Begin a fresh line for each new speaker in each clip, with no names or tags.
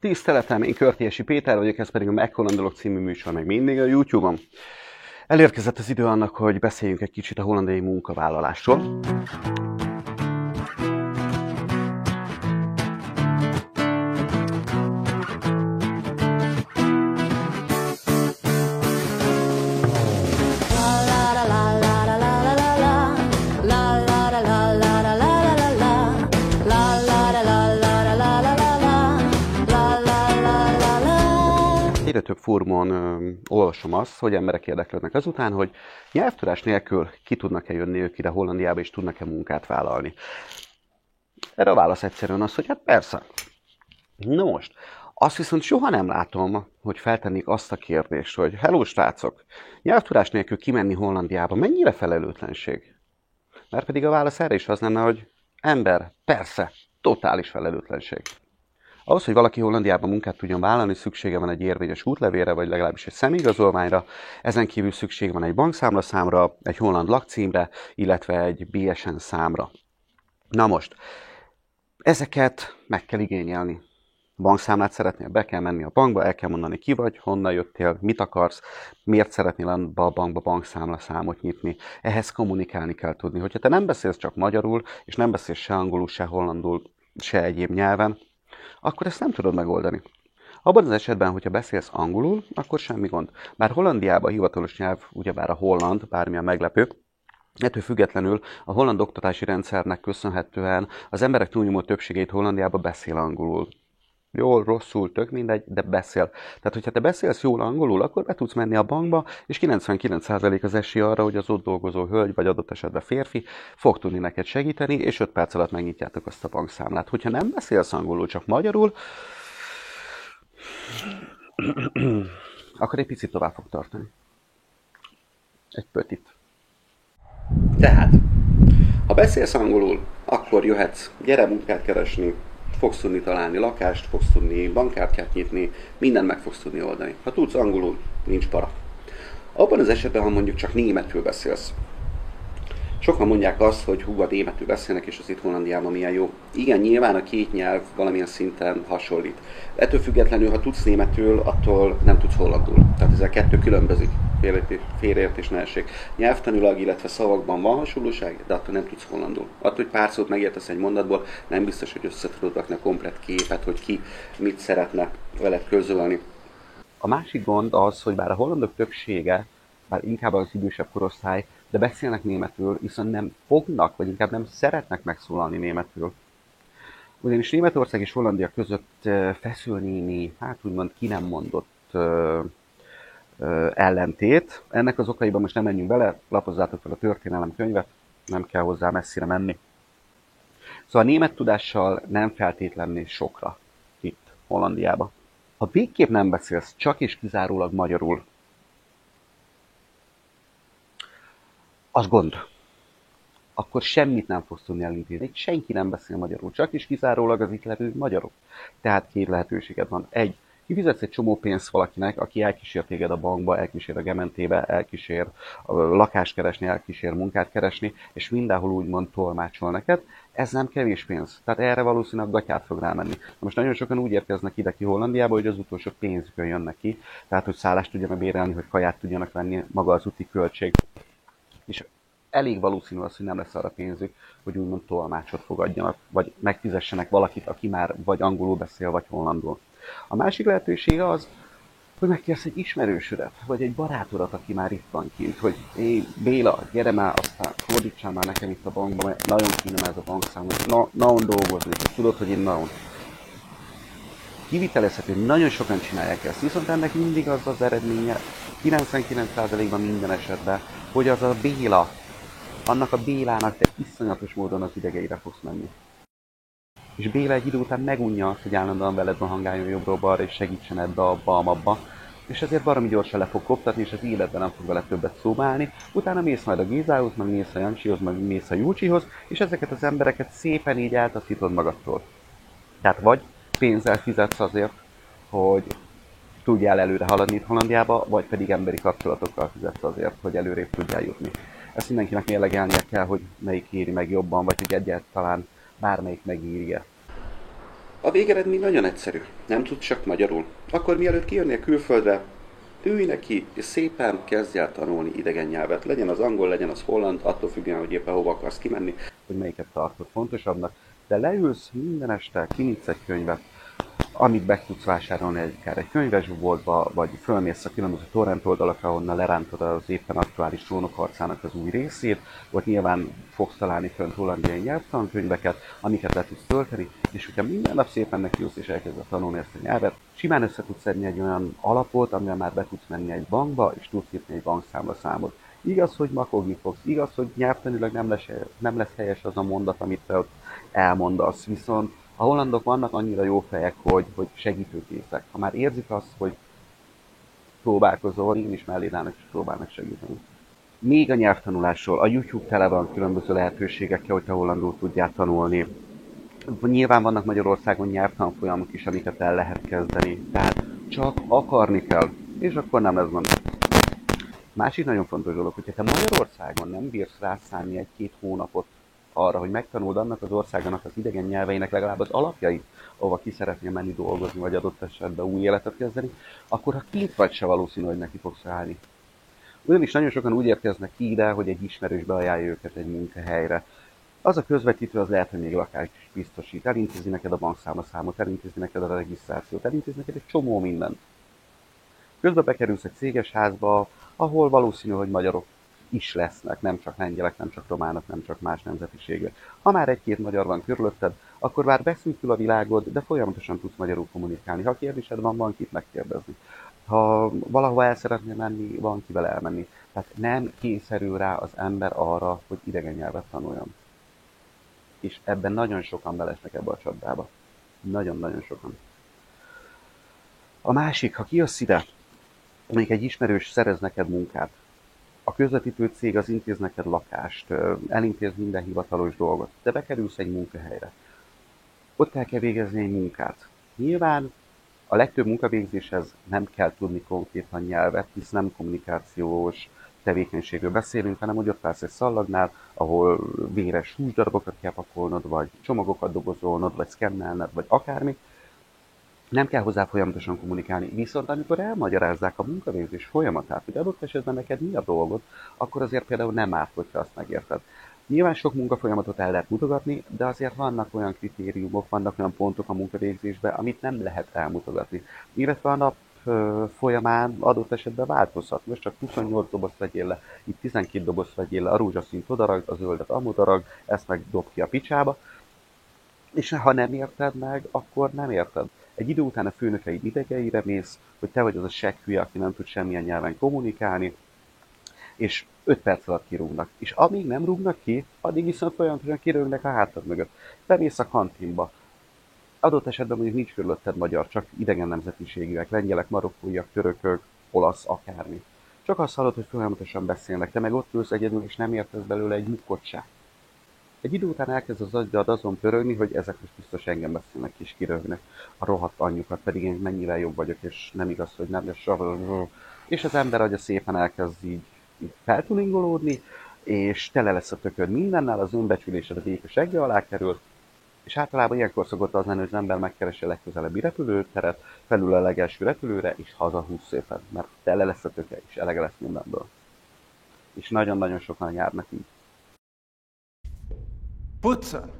Tiszteletem, én Körtési Péter vagyok, ez pedig a Meghollandolok című műsor, meg mindig a YouTube-on. Elérkezett az idő annak, hogy beszéljünk egy kicsit a hollandiai munkavállalásról. Egyre több fórumon olvasom azt, hogy emberek érdeklődnek azután, hogy nyelvtudás nélkül ki tudnak-e jönni ők ide Hollandiába, és tudnak-e munkát vállalni. Erre a válasz egyszerűen az, hogy hát persze. Na most, azt viszont soha nem látom, hogy feltennék azt a kérdést, hogy hello srácok, nyelvtudás nélkül kimenni Hollandiába mennyire felelőtlenség? Mert pedig a válasz erre is az lenne, hogy ember, persze, totális felelőtlenség. Ahhoz, hogy valaki Hollandiában munkát tudjon vállalni, szüksége van egy érvényes útlevélre, vagy legalábbis egy személyigazolványra. Ezen kívül szükség van egy bankszámlaszámra, egy holland lakcímre, illetve egy BSN számra. Na most, ezeket meg kell igényelni. Bankszámlát szeretnél, be kell menni a bankba, el kell mondani ki vagy, honnan jöttél, mit akarsz, miért szeretnél a bankba bankszámlaszámot nyitni. Ehhez kommunikálni kell tudni. Hogyha te nem beszélsz csak magyarul, és nem beszélsz se angolul, se hollandul, se egyéb nyelven, akkor ezt nem tudod megoldani. Abban az esetben, hogyha beszélsz angolul, akkor semmi gond. Bár Hollandiában a hivatalos nyelv ugyebár a holland, bármilyen meglepő, ettől függetlenül a holland oktatási rendszernek köszönhetően az emberek túlnyomó többségét Hollandiában beszél angolul. Jól, rosszul, tök mindegy, de beszél. Tehát, hogyha te beszélsz jól angolul, akkor be tudsz menni a bankba, és 99% az esély arra, hogy az ott dolgozó hölgy, vagy adott esetben férfi fog tudni neked segíteni, és 5 perc alatt megnyitjátok azt a bankszámlát. Hogyha nem beszélsz angolul, csak magyarul, akkor egy picit tovább fog tartani. Egy pötit. Tehát, ha beszélsz angolul, akkor jöhetsz, gyere munkát keresni, fogsz tudni találni lakást, fogsz tudni bankkártyát nyitni, mindent meg fogsz tudni oldani. Ha tudsz angolul, nincs para. Abban az esetben, ha mondjuk csak németül beszélsz. Sokan mondják azt, hogy hú, a németül beszélnek, és az itt Hollandiában milyen jó. Igen, nyilván a két nyelv valamilyen szinten hasonlít. Ettől függetlenül, ha tudsz németül, attól nem tudsz hollandul. Tehát ez a kettő különbözik. Félreértés ne essék. Nyelvtanilag, illetve szavakban van hasonlóság, de attól nem tudsz hollandul. Attól, hogy pár szót megértesz egy mondatból, nem biztos, hogy össze tudod rakni a komplett képet, hogy ki mit szeretne veled közölni. A másik gond az, hogy bár a hollandok többsége, bár inkább az idősebb korosztály, de beszélnek németül, viszont nem fognak, vagy inkább nem szeretnek megszólalni németül. Ugyanis Németország és Hollandia között feszül némi, hát úgymond ki nem mondott ellentét. Ennek az okaiban most nem menjünk bele, lapozzátok fel a történelemkönyvet, nem kell hozzá messzire menni. Szóval a német tudással nem feltétlenül sokra itt Hollandiában. Ha végképp nem beszélsz csak és kizárólag magyarul, az gond. Akkor semmit nem fogsz tudni elintézni. Senki nem beszél magyarul, csak és kizárólag az itt levő magyarok. Tehát két lehetőséged van. Egy, kifizetsz egy csomó pénzt valakinek, aki elkísér téged a bankba, elkísér a gementébe, elkísér lakást keresni, elkísér munkát keresni, és mindenhol úgymond tolmácsol neked. Ez nem kevés pénz. Tehát erre valószínűleg gatyát fog rámenni. Most nagyon sokan úgy érkeznek ide ki Hollandiába, hogy az utolsó pénzükön jönnek ki. Tehát, hogy szállást tudjanak bérelni, hogy kaját tudjanak venni, maga az úti költség. És elég valószínű az, hogy nem lesz arra pénzük, hogy úgymond tolmácsot fogadjanak, vagy megfizessenek valakit, aki már vagy angolul beszél, vagy hollandul. A másik lehetőség az, hogy megkérsz egy ismerősödet, vagy egy barátodat, aki már itt van kint, hogy hé, Béla, gyere már, aztán fordítsál már nekem itt a bankba, mert nagyon kínom ez a bankszámot, naon dolgozni, tudod, hogy én naon. Kivitelezhető, nagyon sokan csinálják ezt, viszont ennek mindig az az eredménye, 99%-ban minden esetben, hogy az a Béla, annak a Bélának te iszonyatos módon az idegeire fogsz menni. És Béla egy idő után megunja azt, hogy állandóan veled hangáljon jobbról-balra, és segítsen ebbe, abba, és ezért baromi gyorsan le fog koptatni, és az életben nem fog vele többet szóba állni. Utána mész majd a Gézához, meg mész a Jancsihoz, meg mész a Júcsihoz, és ezeket az embereket szépen így eltaszítod magadtól. Tehát vagy pénzzel fizetsz azért, hogy tudjál előre haladni itt Hollandiába, vagy pedig emberi kapcsolatokkal fizetsz azért, hogy előrébb tudjál jutni. Ezt mindenkinek mérlegelnie kell, hogy melyik éri meg jobban, vagy hogy egyáltalán bármelyik megírja. A végeredmény nagyon egyszerű. Nem tudsz csak magyarul. Akkor mielőtt kijönnél külföldre, ülj neki, és szépen kezdj el tanulni idegen nyelvet. Legyen az angol, legyen az holland, attól függően, hogy éppen hova akarsz kimenni, hogy melyiket tartod fontosabbnak. De leülsz minden este, kinyitsz egy könyvet, amit be tudsz vásárolni akár egy könyvesboltba, vagy fölmész a különböző torrent oldalakra, ahonnan lerántod az éppen aktuális trónokharcának az új részét, vagy nyilván fogsz találni fönt hollandiai nyelvtankönyveket, amiket le tudsz tölteni, és hogyha minden nap szépen nekiülsz és elkezded tanulni ezt a nyelvet, simán össze tudsz szedni egy olyan alapot, amivel már be tudsz menni egy bankba, és tudsz írni egy bankszámlaszámot. Igaz, hogy makogni fogsz, igaz, hogy nyelvtanilag nem lesz helyes az a mondat, amit te ott elmondasz, viszont a hollandok vannak annyira jó fejek, hogy segítőkészek. Ha már érzik azt, hogy próbálkozol, én is melléd állnak és próbálnak segíteni. Még a nyelvtanulásról. A YouTube tele van különböző lehetőségekkel, hogyha hollandul tudják tanulni. Nyilván vannak Magyarországon nyelvtanfolyamok is, amiket el lehet kezdeni. Tehát csak akarni kell, és akkor nem lesz gond. Másik nagyon fontos dolog, hogyha te Magyarországon nem bírsz rászállni egy-két hónapot arra, hogy megtanuld annak az országának az idegen nyelveinek legalább az alapjait, ahova ki szeretnél menni dolgozni, vagy adott esetben új életet kezdeni, akkor ha kint vagy, se valószínű, hogy neki fogsz állni. Ugyanis nagyon sokan úgy érkeznek ki ide, hogy egy ismerős beajánlja őket egy munkahelyre. Az a közvetítő az lehet, hogy még lakást biztosít, elintézi neked a bankszámlaszámot, elintézi neked a regisztrációt, elintézi neked egy csomó mindent. Közben bekerülsz egy céges házba, ahol valószínű, hogy magyarok is lesznek, nem csak lengyelek, nem csak románok, nem csak más nemzetiségek. Ha már egy-két magyar van körülötted, akkor már beszűkül a világod, de folyamatosan tudsz magyarul kommunikálni. Ha kérdésed van kit megkérdezni. Ha valahova el szeretnél menni, van kivel elmenni. Tehát nem kényszerül rá az ember arra, hogy idegen nyelvet tanuljon. És ebben nagyon sokan belesnek ebbe a csapdába. Nagyon-nagyon sokan. A másik, ha kijössz ide, még egy ismerős szerez neked munkát. A közvetítő cég az intéz neked lakást, elintéz minden hivatalos dolgot, de bekerülsz egy munkahelyre. Ott el kell végezni egy munkát. Nyilván a legtöbb munkavégzéshez nem kell tudni konkrétan nyelvet, hisz nem kommunikációs tevékenységről beszélünk, hanem hogy ott állsz egy szallagnál, ahol véres húsdarabokat kell pakolnod, vagy csomagokat dobozolnod, vagy szkennelned, vagy akármi. Nem kell hozzá folyamatosan kommunikálni, viszont amikor elmagyarázzák a munkavégzés folyamatát, hogy adott esetben neked mi a dolgod, akkor azért például nem árt, hogyha azt megérted. Nyilván sok munkafolyamatot el lehet mutogatni, de azért vannak olyan kritériumok, vannak olyan pontok a munkavégzésben, amit nem lehet elmutogatni. Illetve a nap folyamán adott esetben változhat. Most csak 28 dobozt vegyél le, itt 12 dobozt vegyél le, a rózsaszínt odaragd, a zöldet amodaragd, ezt meg dob ki a picsába. És ha nem érted meg, akkor nem érted. Egy idő után a főnökeid idegeire mész, hogy te vagy az a segg aki nem tud semmilyen nyelven kommunikálni, és 5 perc alatt kirúgnak. És amíg nem rúgnak ki, addig viszont folyamatosan kirúgnak a hátad mögött. Bemész a kantinba. Adott esetben mondjuk nincs körülötted magyar, csak idegen nemzetiségűek, lengyelek, marokkóiak, törökök, olasz, akármi. Csak azt hallod, hogy folyamatosan beszélnek, te meg ott ülsz egyedül, és nem értesz belőle egy mukkot se. Egy idő után elkezd az aggyad azon pörögni, hogy ezek most biztos engem beszélnek és kirögnek. A rohadt anyjukat, pedig én mennyivel jobb vagyok, és nem igaz, hogy nem, és az ember agya szépen elkezd így feltuningolódni, és tele lesz a tököd mindennel, az önbecsülésed a vékos egge alá kerül, és általában ilyenkor szokott az lenni, hogy az ember megkeresi a legközelebbi repülőteret, felül a legelső repülőre, és hazahúz szépen, mert tele lesz a töke, és elege lesz mindenből. És nagyon-nagyon sokan járnak így.
Putzen!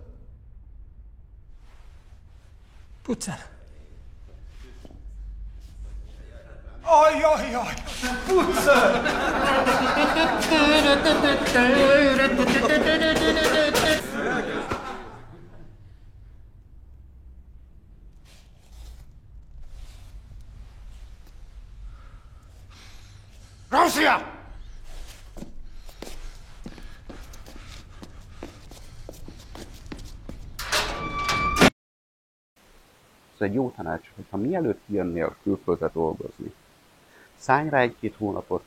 Putzen! Ajajaj! Putzen! Russia!
Ez egy jó tanács, hogyha mielőtt kijönnél külföldre dolgozni, szállj rá egy-két hónapot,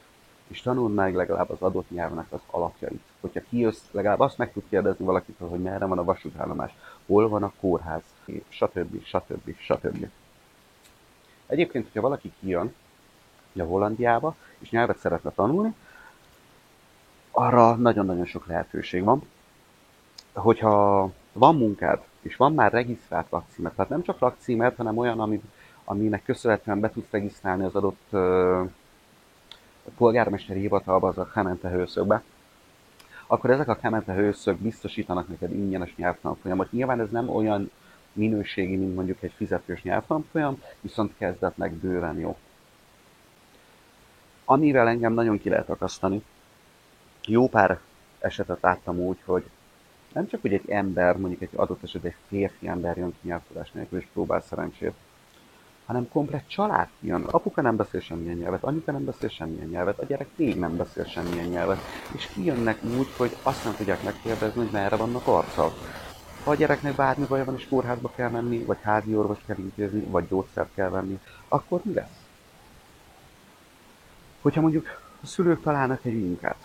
és tanuld meg legalább az adott nyelvnek az alapjait. Hogyha kijössz, legalább azt meg tud kérdezni valakitől, hogy merre van a vasútállomás, hol van a kórház, stb. Stb. Stb. Egyébként, hogyha valaki kijön a Hollandiába, és nyelvet szeretne tanulni, arra nagyon-nagyon sok lehetőség van. Hogyha van munkád, és van már regisztrált lakcímet. Tehát nem csak lakcímet, hanem olyan, aminek köszönhetően be tudsz regisztrálni az adott polgármesteri hivatalba, az a Kemente hőszögbe, akkor ezek a Kemente hőszög biztosítanak neked ingyenes nyelvtanfolyamot. Nyilván ez nem olyan minőségi, mint mondjuk egy fizetős nyelvtanfolyam, viszont kezdetnek bőven jó. Amivel engem nagyon ki lehet akasztani, jó pár esetet láttam úgy, hogy nem csak, hogy egy ember, mondjuk egy adott esetben egy férfi ember jön ki nyelvtudás nélkül és próbál szerencsét, hanem komplet család jön. Apuka nem beszél semmilyen nyelvet, anyuka nem beszél semmilyen nyelvet, a gyerek még nem beszél semmilyen nyelvet, és kijönnek úgy, hogy azt nem tudják megkérdezni, hogy merre vannak arccal. Ha a gyereknek bármi baja van, és kórházba kell menni, vagy házi orvos kell intézni, vagy gyógyszert kell venni, akkor mi lesz? Hogyha mondjuk a szülők találnak egy munkát,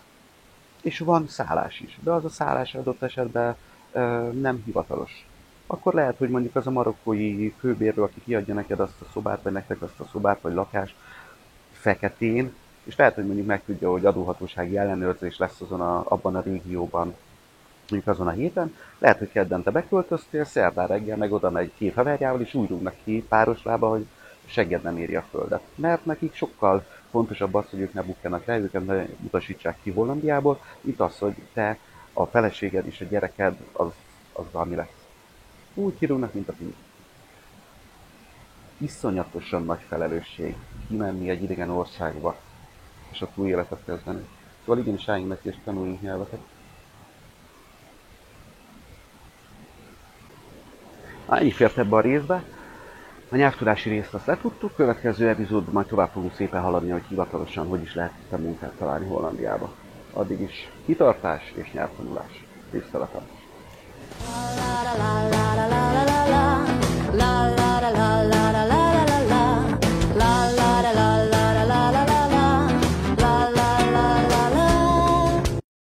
és van szállás is, de az a szállás adott esetben nem hivatalos, akkor lehet, hogy mondjuk az a marokkói főbérlő, aki kiadja neked azt a szobát, vagy nektek azt a szobát, vagy lakást feketén, és lehet, hogy mondjuk megtudja, hogy adóhatósági ellenőrzés lesz abban a régióban, mondjuk azon a héten, lehet, hogy kedden te beköltöztél, szerdán reggel meg oda megy két haverjával, és úgy rúgnak ki páros lába, hogy segged nem éri a földet. Mert nekik sokkal fontosabb az, hogy ők ne bukjanak le, őket ne utasítsák ki Hollandiából, mint az, hogy te, a feleséged és a gyereked az valami lesz. Úgy kirúgnak, mint a pinty. Iszonyatosan nagy felelősség kimenni egy idegen országba, és ott új életet kezdeni. Szóval igenis álljunk neki, és tanuljunk nyelveket. Ennyi fért ebbe a részbe. A nyelvtudási részt azt letudtuk, következő epizódban majd tovább fogunk szépen haladni, hogy hivatalosan hogy is lehet itt a munkát találni Hollandiába. Addig is kitartás és nyelvtanulás. Tiszteletem!